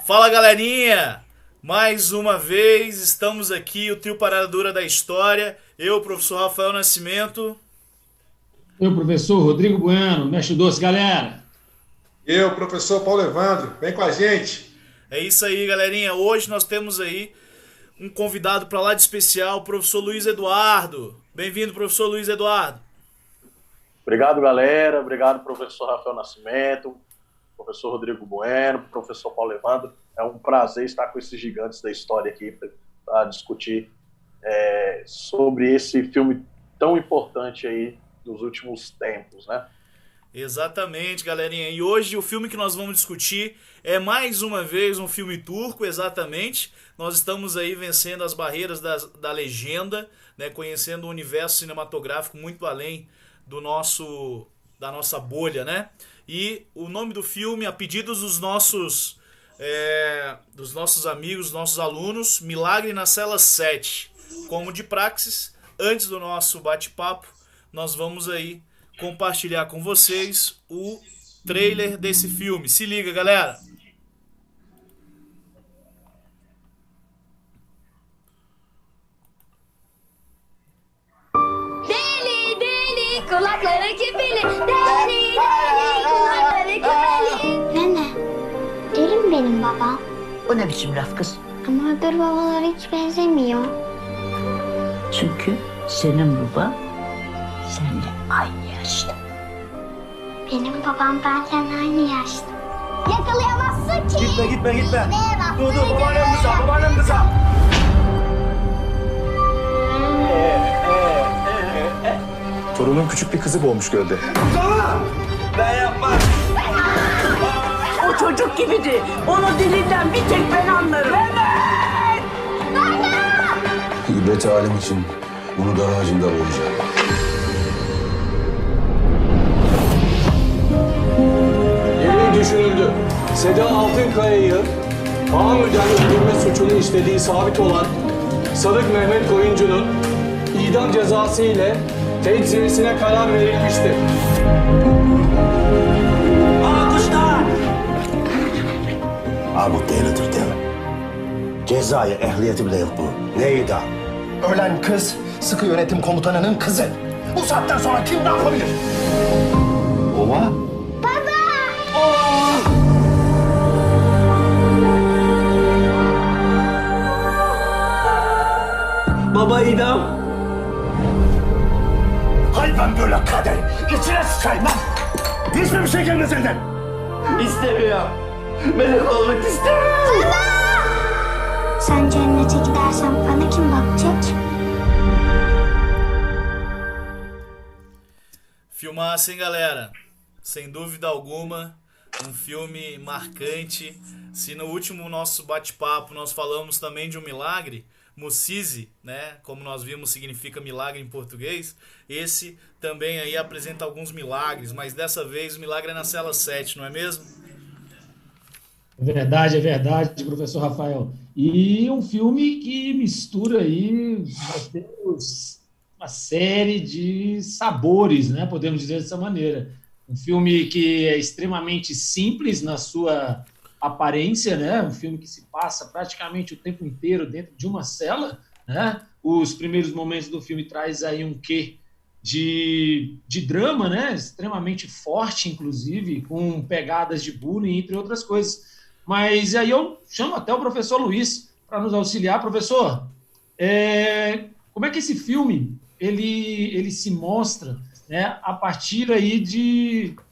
Fala galerinha! Mais uma vez estamos aqui, o trio Parada Dura da História. Eu, professor Rafael Nascimento. Eu, professor Rodrigo Bueno, mestre doce, galera. Eu, professor Paulo Evandro, vem com a gente. É isso aí, galerinha. Hoje nós temos aí um convidado para lá de especial, o professor Luiz Eduardo. Bem-vindo, professor Luiz Eduardo. Obrigado, galera. Obrigado, professor Rafael Nascimento, professor Rodrigo Bueno, professor Paulo Evandro. É um prazer estar com esses gigantes da história aqui para discutir sobre esse filme tão importante aí dos últimos tempos, né? Exatamente, galerinha. E hoje o filme que nós vamos discutir é mais uma vez um filme turco, exatamente. Nós estamos aí vencendo as barreiras da legenda, né? Conhecendo um universo cinematográfico muito além da nossa bolha, né? E o nome do filme, a pedidos dos nossos amigos, dos nossos alunos, Milagre na Cela 7. Como de praxis, antes do nosso bate-papo, nós vamos aí compartilhar com vocês o trailer desse filme. Se liga, galera! Deli deli kulakları kipili. Deli deli kulakları kipili. Nene, deli mi benim babam? O ne biçim laf kız? Ama öbür babalara hiç benzemiyor. Çünkü senin baba seninle aynı yaşta. Benim babam benden aynı yaşta. Yakalayamazsın ki. Gitme. Neye bak? Dur babaannem kıza. Torunum küçük bir kızı boğmuş gölde. Ben yapmam. O çocuk gibiydi. Onun dilinden bir tek ben anlarım. İbret alem için bunu dar ağacında boğacağım. Gereği düşünüldü. Seda Altınkaya'yı Ağamüden öldürme suçunu işlediği sabit olan Sadık Mehmet Koyuncu'nun idam cezası ile tecziyesine karar verilmiştir. Alkışlar. Armut değilidir değil mi? Cezaya ehliyeti bile yok bunun. Ne idam? Ölen kız sıkı yönetim komutanının kızı. Bu saatten sonra kim ne yapabilir? Baba? Baba idam. Hay ben böyle kader. İçine sıçayım lan. Hiçbir bir şey gelmez elden. İstemiyorum. Melek olmak istemiyorum. Sen cennete gidersen bana kim bakacak? Filmaço, hein, galera? Sem dúvida alguma, um filme marcante. Se no último nosso bate-papo nós falamos também de um milagre, Musizi, né, como nós vimos significa milagre em português, esse também aí apresenta alguns milagres, mas dessa vez o milagre é na cela 7, não é mesmo? É verdade, professor Rafael. E um filme que mistura aí uma série de sabores, né? Podemos dizer dessa maneira. Um filme que é extremamente simples na sua aparência, né? Um filme que se passa praticamente o tempo inteiro dentro de uma cela, né? Os primeiros momentos do filme traz aí um quê de drama, né? Extremamente forte, inclusive, com pegadas de bullying, entre outras coisas. Mas aí eu chamo até o professor Luiz para nos auxiliar. Professor, como é que esse filme ele se mostra, né, a partir aí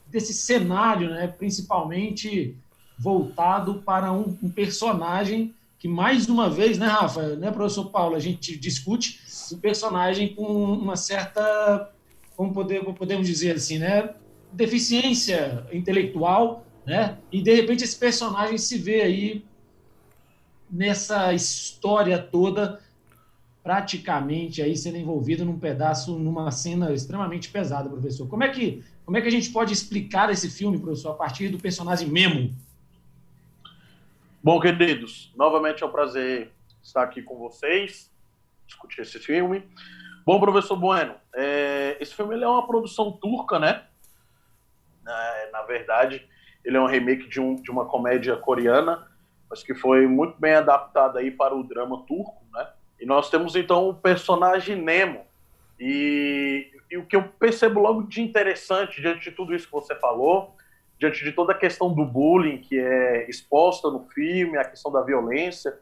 desse cenário, né, principalmente voltado para um personagem que, mais uma vez, né, Rafa, né, professor Paulo, a gente discute um personagem com uma certa, como podemos dizer assim, né, deficiência intelectual, né, e de repente esse personagem se vê aí nessa história toda praticamente aí sendo envolvido numa cena extremamente pesada, professor. Como é que a gente pode explicar esse filme, professor, a partir do personagem Memo? Bom, queridos, novamente é um prazer estar aqui com vocês, discutir esse filme. Bom, professor Bueno, esse filme ele é uma produção turca, né? Na verdade, ele é um remake de uma comédia coreana mas que foi muito bem adaptada aí para o drama turco, né? E nós temos então o personagem Nemo. E o que eu percebo logo de interessante diante de tudo isso que você falou, diante de toda a questão do bullying que é exposta no filme, a questão da violência,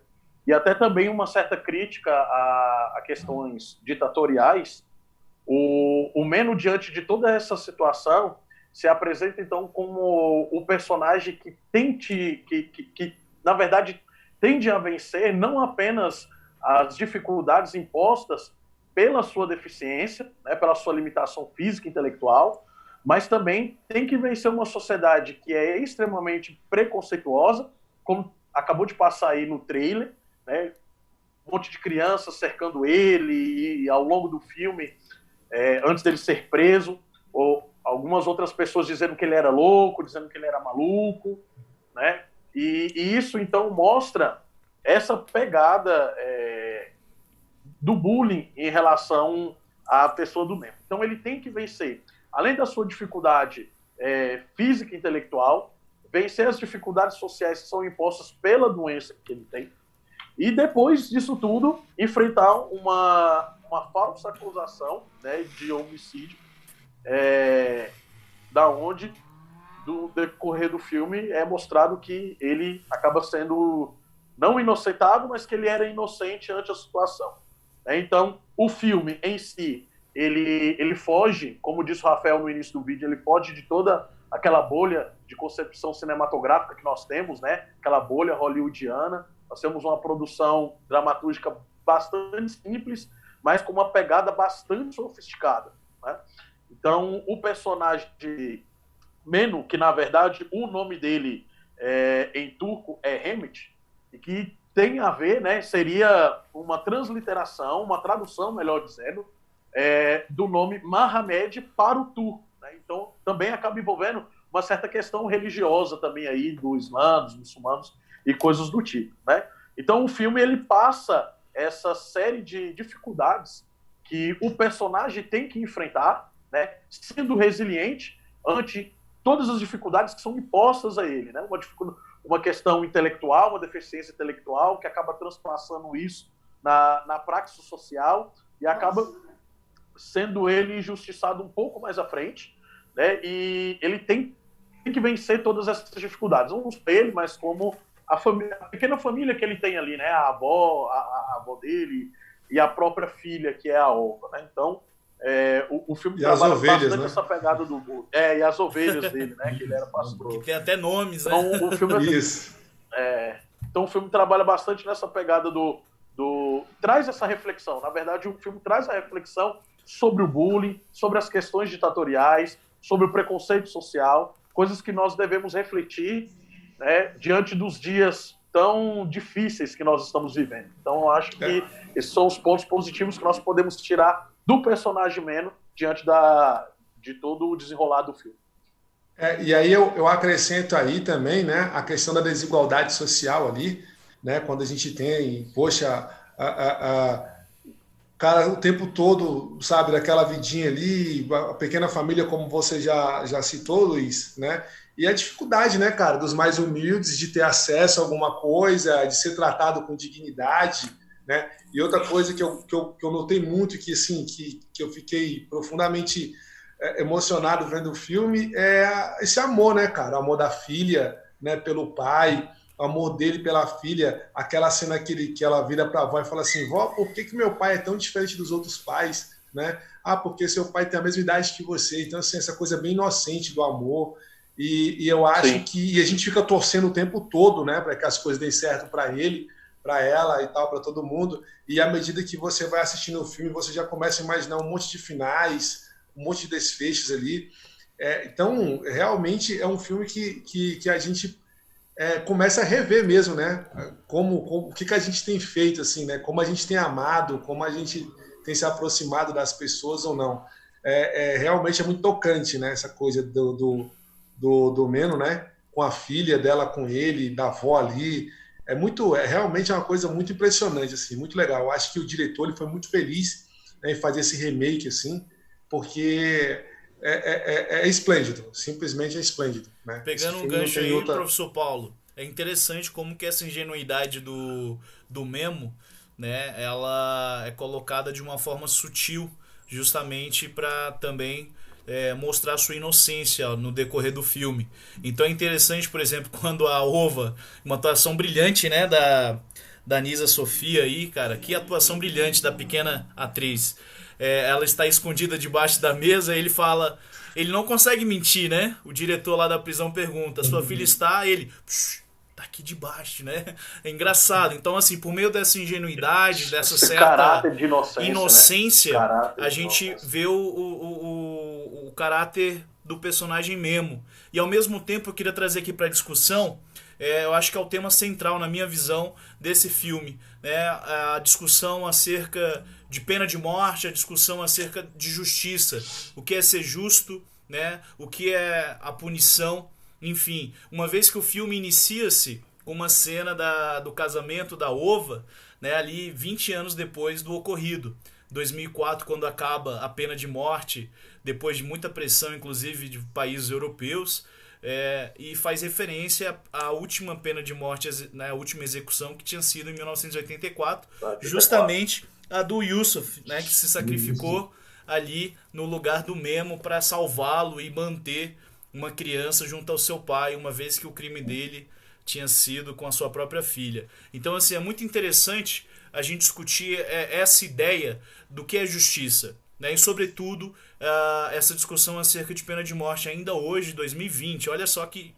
e até também uma certa crítica a questões ditatoriais, o Meno, diante de toda essa situação, se apresenta então como o personagem que na verdade tende a vencer não apenas as dificuldades impostas pela sua deficiência, né, pela sua limitação física e intelectual, mas também tem que vencer uma sociedade que é extremamente preconceituosa, como acabou de passar aí no trailer, né, um monte de crianças cercando ele, e ao longo do filme, antes dele ser preso, ou algumas outras pessoas dizendo que ele era louco, dizendo que ele era maluco, né? E isso, então, mostra essa pegada do bullying em relação à pessoa do Nemo. Então, ele tem que vencer, além da sua dificuldade física e intelectual, vencer as dificuldades sociais que são impostas pela doença que ele tem, e depois disso tudo, enfrentar uma falsa acusação, né, de homicídio, da onde, do decorrer do filme, é mostrado que ele acaba sendo não inocentado, mas que ele era inocente ante a situação. Então, o filme em si, ele foge, como disse o Rafael no início do vídeo, ele foge de toda aquela bolha de concepção cinematográfica que nós temos, né? Aquela bolha hollywoodiana. Nós temos uma produção dramatúrgica bastante simples, mas com uma pegada bastante sofisticada, né? Então, o personagem de Meno, que na verdade o nome dele em turco é Hemet, e que tem a ver, né, seria uma transliteração, uma tradução, melhor dizendo, do nome Mohamed para o turco, né? Então, também acaba envolvendo uma certa questão religiosa também aí do Islã, dos muçulmanos e coisas do tipo, né? Então, o filme ele passa essa série de dificuldades que o personagem tem que enfrentar, né, sendo resiliente ante todas as dificuldades que são impostas a ele, né? Uma questão intelectual, uma deficiência intelectual que acaba transpassando isso na praxis social e acaba sendo ele injustiçado um pouco mais à frente, né? E ele tem que vencer todas essas dificuldades, não só ele, mas como a pequena família que ele tem ali, né? A avó dele e a própria filha, que é a Olga, né? Então, o filme trabalha bastante, né, essa pegada do... e as ovelhas dele, né? Que ele era pastor. Que tem até nomes, né? Então, o filme, isso. Então, o filme trabalha bastante nessa pegada traz essa reflexão. Na verdade, o filme traz a reflexão sobre o bullying, sobre as questões ditatoriais, sobre o preconceito social, coisas que nós devemos refletir, né, diante dos dias tão difíceis que nós estamos vivendo. Então, eu acho que esses são os pontos positivos que nós podemos tirar do personagem Meno diante de todo o desenrolar do filme. E aí eu acrescento aí também, né, a questão da desigualdade social ali, né, quando a gente tem, poxa, cara o tempo todo, sabe, daquela vidinha ali, a pequena família, como você já citou, Luiz, né, e a dificuldade, né, cara, dos mais humildes de ter acesso a alguma coisa, de ser tratado com dignidade, né? E outra coisa que eu notei muito, que assim, que eu fiquei profundamente emocionado vendo o filme, é esse amor, né, cara? O amor da filha, né, pelo pai, o amor dele pela filha, aquela cena que ela vira para a avó e fala assim: vó, por que meu pai é tão diferente dos outros pais, né? Ah, porque seu pai tem a mesma idade que você. Então, assim, essa coisa bem inocente do amor. E eu acho que a gente fica torcendo o tempo todo, né, para que as coisas deem certo para ele, para ela e tal, para todo mundo. E à medida que você vai assistindo o filme, você já começa a imaginar um monte de finais, um monte de desfechos ali. Então, realmente é um filme que a gente começa a rever mesmo, né? O que a gente tem feito, assim, né? Como a gente tem amado, como a gente tem se aproximado das pessoas ou não. Realmente é muito tocante, né? Essa coisa do Meno, né? Com a filha dela, com ele, da avó ali. Realmente é uma coisa muito impressionante, assim, muito legal. Eu acho que o diretor ele foi muito feliz, né, em fazer esse remake, assim, porque é esplêndido, simplesmente é esplêndido, né? Pegando um gancho aí, professor Paulo, É interessante como que essa ingenuidade do Memo, né, ela é colocada de uma forma sutil, justamente para também mostrar sua inocência no decorrer do filme. Então é interessante, por exemplo, quando a Ova, uma atuação brilhante, né, da Nisa Sofia aí, cara, que atuação brilhante da pequena atriz. Ela está escondida debaixo da mesa, ele fala, ele não consegue mentir, né? O diretor lá da prisão pergunta, sua filha está? Ele, tá aqui debaixo, né? É engraçado. Então, assim, por meio dessa ingenuidade, dessa certa caráter de inocência, né? a gente vê o caráter do personagem Memo. E ao mesmo tempo eu queria trazer aqui para discussão, eu acho que é o tema central, na minha visão, desse filme, né? A discussão acerca de pena de morte, a discussão acerca de justiça, o que é ser justo, né? O que é a punição, enfim. Uma vez que o filme inicia-se com uma cena do casamento da Ova, né? Ali 20 anos depois do ocorrido, 2004, quando acaba a pena de morte, depois de muita pressão, inclusive, de países europeus, e faz referência à última pena de morte, né, a última execução que tinha sido em 1984, justamente a do Yusuf, né, que se sacrificou ali no lugar do Memo para salvá-lo e manter uma criança junto ao seu pai, uma vez que o crime dele tinha sido com a sua própria filha. Então, assim, é muito interessante a gente discutir essa ideia do que é justiça, né? E, sobretudo, essa discussão acerca de pena de morte ainda hoje, 2020. Olha só que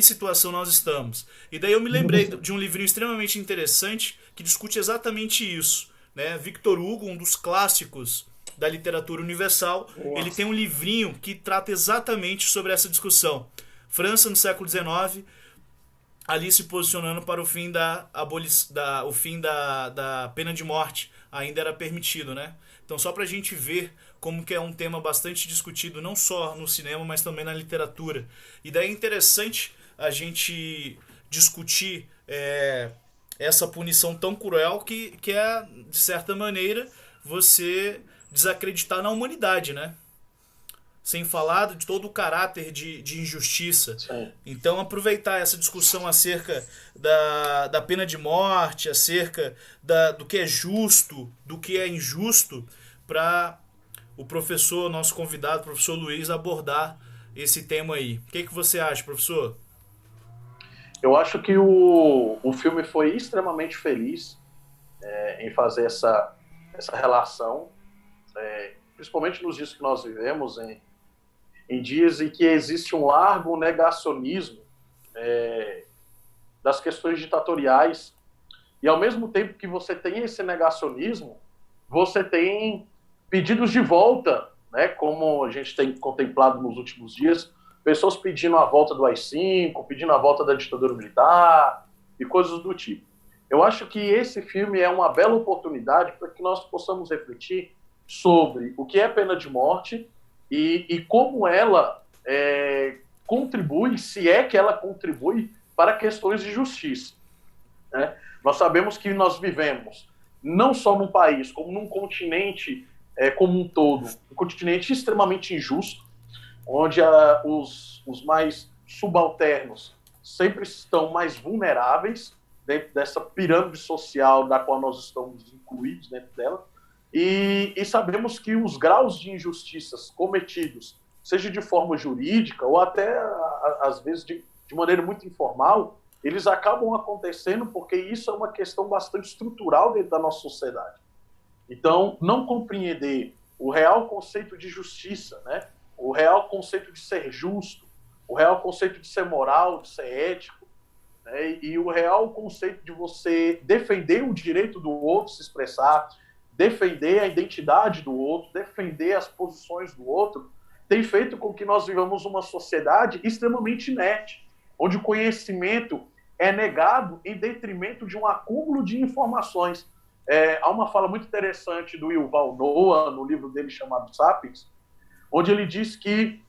situação nós estamos. E daí eu me lembrei de um livrinho extremamente interessante que discute exatamente isso, né? Victor Hugo, um dos clássicos da literatura universal, ele tem um livrinho que trata exatamente sobre essa discussão. França, no século XIX, ali se posicionando para o fim da pena de morte. Ainda era permitido, né? Então, só para a gente ver como que é um tema bastante discutido, não só no cinema, mas também na literatura. E daí é interessante a gente discutir essa punição tão cruel que é, de certa maneira, você desacreditar na humanidade, né? Sem falar de todo o caráter de injustiça. Sim. Então, aproveitar essa discussão acerca da pena de morte, acerca do que é justo, do que é injusto, para o professor, nosso convidado, o professor Luiz, abordar esse tema aí. O que você acha, professor? Eu acho que o filme foi extremamente feliz em fazer essa relação, principalmente nos dias que nós vivemos, em dias em que existe um largo negacionismo das questões ditatoriais, e ao mesmo tempo que você tem esse negacionismo, você tem pedidos de volta, né, como a gente tem contemplado nos últimos dias, pessoas pedindo a volta do AI-5, pedindo a volta da ditadura militar e coisas do tipo. Eu acho que esse filme é uma bela oportunidade para que nós possamos refletir sobre o que é pena de morte e como ela contribui, se é que ela contribui, para questões de justiça, né? Nós sabemos que nós vivemos não só num país, como num continente como um todo, um continente extremamente injusto, onde os mais subalternos sempre estão mais vulneráveis dentro dessa pirâmide social da qual nós estamos incluídos dentro dela, e sabemos que os graus de injustiças cometidos, seja de forma jurídica ou até, às vezes, de maneira muito informal, eles acabam acontecendo porque isso é uma questão bastante estrutural dentro da nossa sociedade. Então, não compreender o real conceito de justiça, né? O real conceito de ser justo, o real conceito de ser moral, de ser ético, né? E o real conceito de você defender o direito do outro se expressar, defender a identidade do outro, defender as posições do outro, tem feito com que nós vivamos uma sociedade extremamente inerte, onde o conhecimento é negado em detrimento de um acúmulo de informações. Há uma fala muito interessante do Yuval Noah, no livro dele chamado Sapiens, onde ele diz que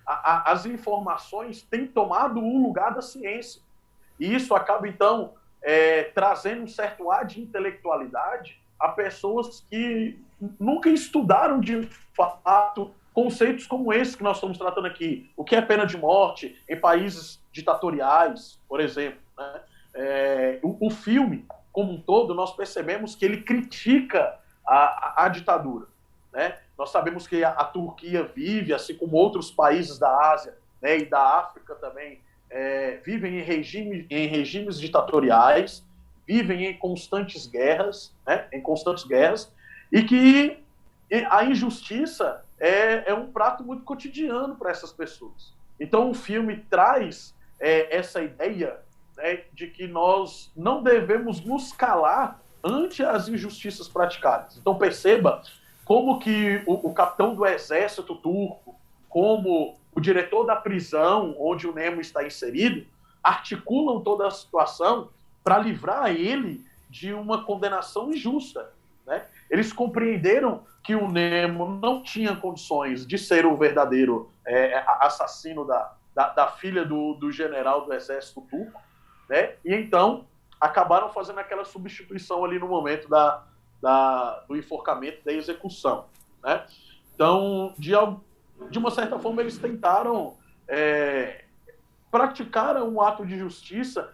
as informações têm tomado o lugar da ciência. E isso acaba, então, trazendo um certo ar de intelectualidade a pessoas que nunca estudaram, de fato, conceitos como esse que nós estamos tratando aqui. O que é pena de morte em países ditatoriais, por exemplo, né? O filme, como um todo, nós percebemos que ele critica a ditadura, né? Nós sabemos que a Turquia vive, assim como outros países da Ásia, né, e da África também, vivem em regimes ditatoriais, vivem em constantes guerras, né, e que a injustiça é um prato muito cotidiano para essas pessoas. Então o filme traz essa ideia, né, de que nós não devemos nos calar ante as injustiças praticadas. Então perceba como que o capitão do exército turco, como o diretor da prisão onde o Nemo está inserido, articulam toda a situação para livrar ele de uma condenação injusta, né? Eles compreenderam que o Nemo não tinha condições de ser o verdadeiro assassino da filha do general do exército turco, né? E então acabaram fazendo aquela substituição ali no momento do enforcamento, da execução, né? Então, de uma certa forma, eles tentaram praticar um ato de justiça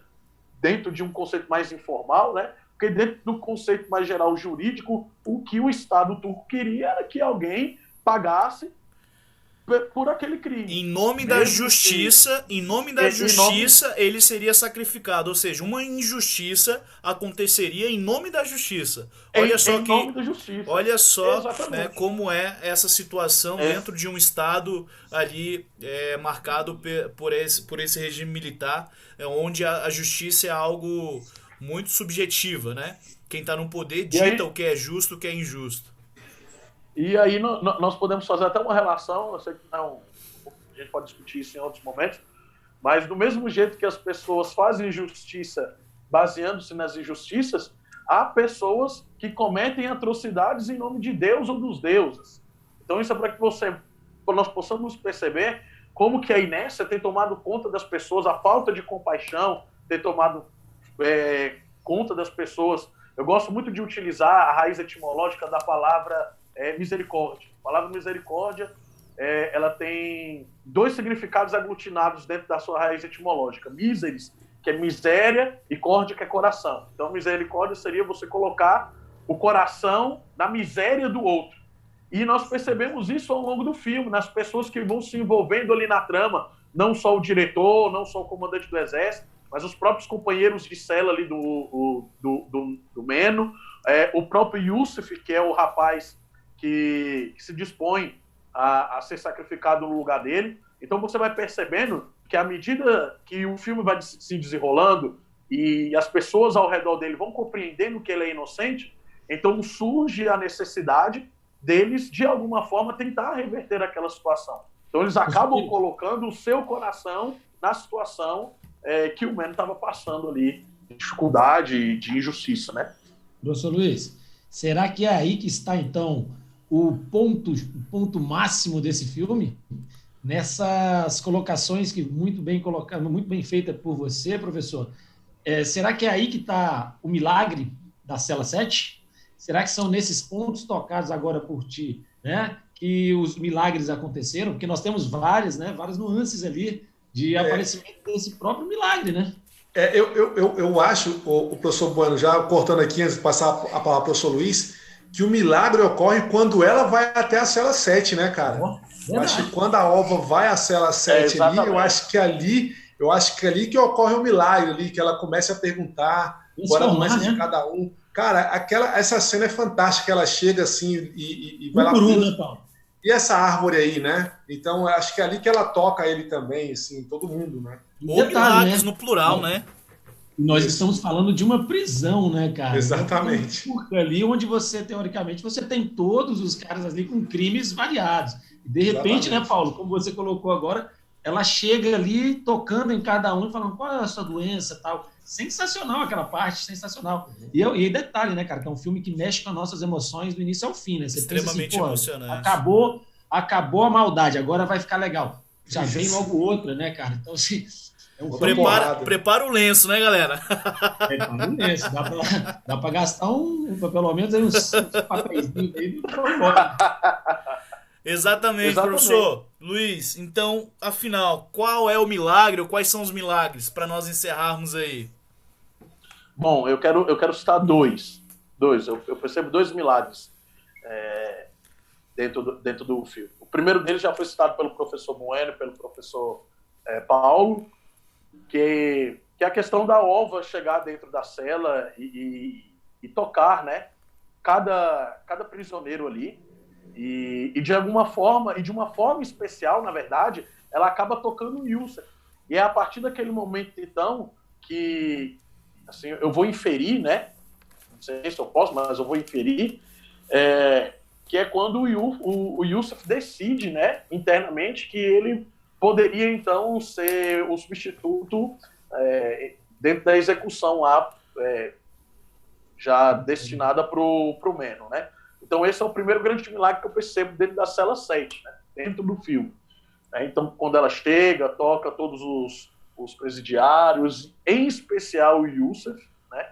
dentro de um conceito mais informal, né? Porque dentro do conceito mais geral jurídico, o que o Estado turco queria era que alguém pagasse por aquele crime. Em nome da justiça, ele seria sacrificado, ou seja, uma injustiça aconteceria em nome da justiça. Olha só né, como é essa situação dentro de um Estado ali marcado por esse regime militar, onde a justiça é algo muito subjetiva, né? Quem está no poder dita o que é justo, o que é injusto. E aí nós podemos fazer até uma relação, eu sei que não, a gente pode discutir isso em outros momentos, mas do mesmo jeito que as pessoas fazem justiça baseando-se nas injustiças, há pessoas que cometem atrocidades em nome de Deus ou dos deuses. Então isso é para que nós possamos perceber como que a inércia tem tomado conta das pessoas, a falta de compaixão tem tomado conta das pessoas. Eu gosto muito de utilizar a raiz etimológica da palavra misericórdia. A palavra misericórdia, ela tem dois significados aglutinados dentro da sua raiz etimológica. Miseris, que é miséria, e córdia, que é coração. Então, misericórdia seria você colocar o coração na miséria do outro. E nós percebemos isso ao longo do filme, nas pessoas que vão se envolvendo ali na trama, não só o diretor, não só o comandante do exército, mas os próprios companheiros de cela ali do Meno, o próprio Yusuf, que é o rapaz que se dispõe a ser sacrificado no lugar dele. Então você vai percebendo que à medida que o filme vai se desenrolando e as pessoas ao redor dele vão compreendendo que ele é inocente, então surge a necessidade deles, de alguma forma, tentar reverter aquela situação. Então eles acabam colocando o seu coração na situação que o Meno estava passando ali, de dificuldade, de injustiça, né? Professor Luiz, será que é aí que está, então, o ponto máximo desse filme? Nessas colocações que muito bem feita por você, professor, será que é aí que está o milagre da Cela 7? Será que são nesses pontos tocados agora por ti, né, que os milagres aconteceram? Porque nós temos várias nuances ali de aparecimento desse próprio milagre, né? Eu acho, o professor Bueno, já cortando aqui antes de passar a palavra para o professor Luiz, que o milagre ocorre quando ela vai até a Cela 7, né, cara? Eu acho que quando a Ova vai à Cela 7 ali, eu acho que ali que ocorre o milagre ali, que ela começa a perguntar, agora começa de cada um. Cara, essa cena é fantástica, ela chega assim e vai lá. Né, Paulo? E essa árvore aí, né? Então, acho que é ali que ela toca ele também, assim, todo mundo, né? Ou milagres, no plural, né? Nós estamos falando de uma prisão, né, cara? Exatamente. Ali onde você, teoricamente, você tem todos os caras ali com crimes variados. E de repente, né, Paulo, como você colocou agora, ela chega ali tocando em cada um e falando qual é a sua doença e tal. Sensacional aquela parte, sensacional. E detalhe, né, cara, que é um filme que mexe com as nossas emoções do início ao fim, né? Você extremamente pensa assim, emocionante. Acabou a maldade, agora vai ficar legal. Já vem logo outra, né, cara? Então, assim, é um prepara o lenço, né, galera? Prepara o lenço. Dá pra gastar pelo menos uns papéis aí. Exatamente, professor. Luiz, então, afinal, qual é o milagre ou quais são os milagres para nós encerrarmos aí? Bom, eu quero citar dois. Eu percebo dois milagres dentro do filme. O primeiro deles já foi citado pelo professor Bueno, pelo professor Paulo, que é a questão da ova chegar dentro da cela e tocar, né, cada prisioneiro ali. E de alguma forma, e de uma forma especial, na verdade, ela acaba tocando o Yusuf. E é a partir daquele momento, então, que assim, eu vou inferir, né? Não sei se eu posso, mas eu vou inferir, que é quando o Yusuf decide, né, internamente, que ele poderia, então, ser o substituto dentro da execução lá, já destinada para o Meno, né? Então, esse é o primeiro grande milagre que eu percebo dentro da cela 7, né? Dentro do filme. Então, quando ela chega, toca todos os presidiários, em especial o Yusuf, né?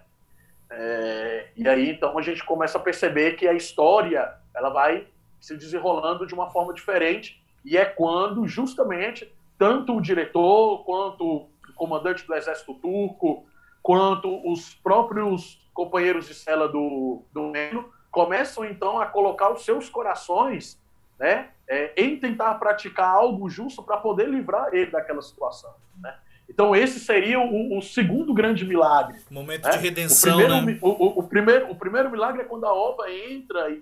E aí, então, a gente começa a perceber que a história ela vai se desenrolando de uma forma diferente, e é quando, justamente, tanto o diretor, quanto o comandante do exército turco, quanto os próprios companheiros de cela do Meno, começam, então, a colocar os seus corações, né, em tentar praticar algo justo para poder livrar ele daquela situação, né? Então, esse seria o segundo grande milagre. Momento de redenção, né? O primeiro milagre é quando a ova entra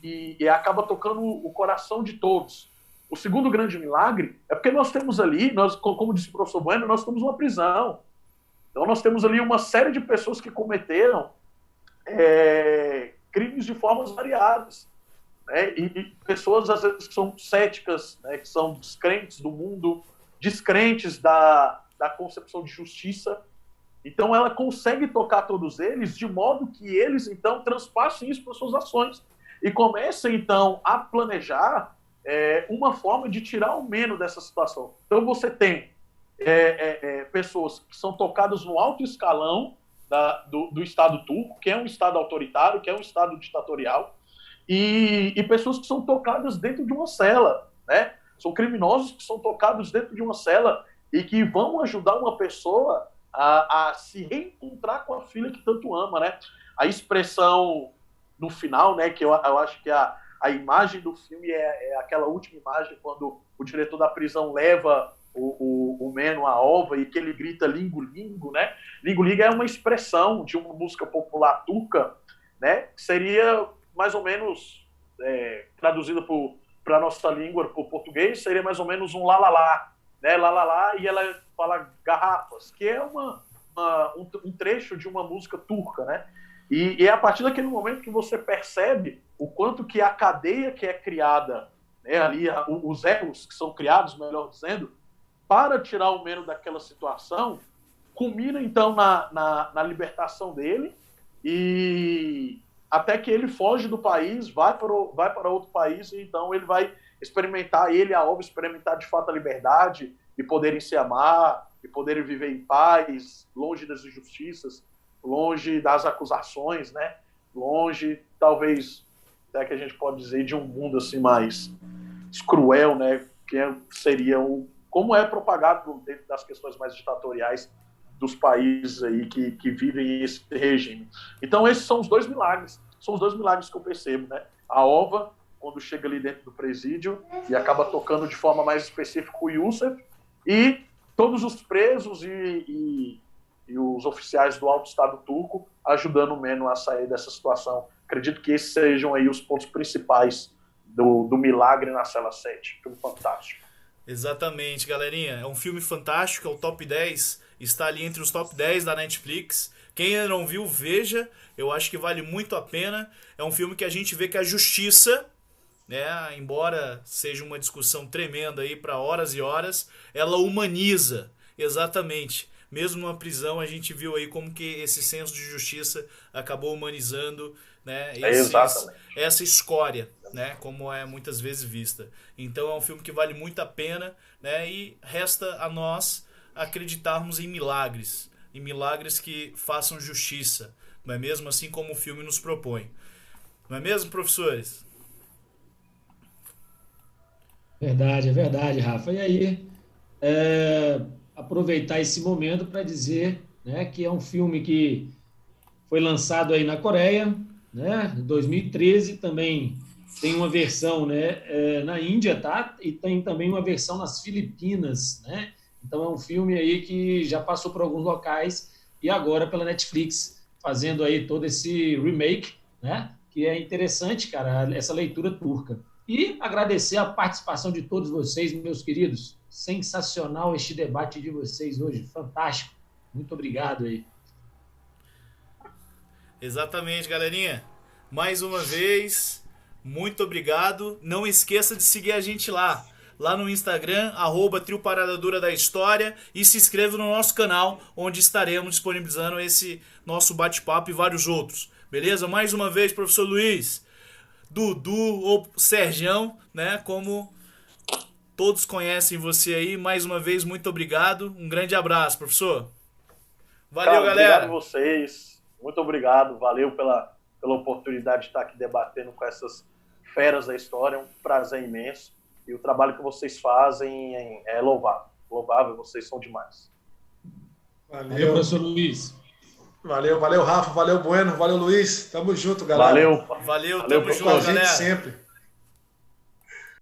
e acaba tocando o coração de todos. O segundo grande milagre é porque nós temos ali, como disse o professor Bueno, nós temos uma prisão. Então, nós temos ali uma série de pessoas que cometeram crimes de formas variadas, né? E pessoas, às vezes, que são céticas, né? Que são descrentes do mundo, descrentes da concepção de justiça. Então, ela consegue tocar todos eles de modo que eles, então, transpassem isso para suas ações e comecem, então, a planejar uma forma de tirar o Meno dessa situação. Então, você tem pessoas que são tocadas no alto escalão do Estado turco, que é um Estado autoritário, que é um Estado ditatorial, e pessoas que são tocadas dentro de uma cela, né? São criminosos que são tocados dentro de uma cela e que vão ajudar uma pessoa a se reencontrar com a filha que tanto ama, né? A expressão no final, né, que eu acho que a imagem do filme é aquela última imagem quando o diretor da prisão leva o Meno à ova e que ele grita Lingo Lingo, né? Lingo Lingo é uma expressão de uma música popular turca, né? Que seria mais ou menos traduzida para a nossa língua, para o português, seria mais ou menos um lalala, né? Lalala, e ela fala garrafas, que é um trecho de uma música turca, né? E é a partir daquele momento que você percebe o quanto que a cadeia que é criada, né, ali, os erros que são criados, melhor dizendo, para tirar o Meno daquela situação, culmina, então, na libertação dele, e até que ele foge do país, vai para outro país, e então ele vai experimentar, ele e a ova, experimentar de fato a liberdade, e poderem se amar, e poderem viver em paz, longe das injustiças, longe das acusações, né? Longe, talvez, até que a gente pode dizer, de um mundo assim mais cruel, né? Que seria como é propagado dentro das questões mais ditatoriais dos países aí que vivem esse regime. Então, esses são os dois milagres. São os dois milagres que eu percebo, né? A ova, quando chega ali dentro do presídio e acaba tocando de forma mais específica o Yusuf, e todos os presos e os oficiais do alto Estado turco ajudando o Meno a sair dessa situação. Acredito que esses sejam aí os pontos principais do milagre na cela 7. Filme fantástico. Exatamente, galerinha. É um filme fantástico, é o top 10. Está ali entre os top 10 da Netflix. Quem ainda não viu, veja. Eu acho que vale muito a pena. É um filme que a gente vê que a justiça, né, embora seja uma discussão tremenda aí para horas e horas, ela humaniza. Exatamente. Mesmo numa prisão, a gente viu aí como que esse senso de justiça acabou humanizando, né, essa escória, né, como é muitas vezes vista. Então é um filme que vale muito a pena, né, e resta a nós acreditarmos em milagres que façam justiça, não é mesmo? Assim como o filme nos propõe. Não é mesmo, professores? Verdade, é verdade, Rafa. E aí, aproveitar esse momento para dizer, né, que é um filme que foi lançado aí na Coreia, né, em 2013, também tem uma versão, né, na Índia, tá? E tem também uma versão nas Filipinas, né? Então é um filme aí que já passou por alguns locais e agora pela Netflix, fazendo aí todo esse remake, né? Que é interessante, cara, essa leitura turca. E agradecer a participação de todos vocês, meus queridos. Sensacional este debate de vocês hoje, fantástico. Muito obrigado aí. Exatamente, galerinha. Mais uma vez, muito obrigado. Não esqueça de seguir a gente lá no Instagram, @Trio Parada Dura da História, e se inscreva no nosso canal, onde estaremos disponibilizando esse nosso bate-papo e vários outros. Beleza? Mais uma vez, professor Luiz, Dudu ou Sergião, né? Como todos conhecem você aí. Mais uma vez, muito obrigado. Um grande abraço, professor. Valeu, cara, galera. Obrigado a vocês. Muito obrigado. Valeu pela oportunidade de estar aqui debatendo com essas feras da história. É um prazer imenso. E o trabalho que vocês fazem é louvável. Louvável, vocês são demais. Valeu, professor Luiz. Valeu, Rafa, valeu, Bueno, valeu, Luiz. Tamo junto, galera. Valeu, tamo junto, galera. Sempre.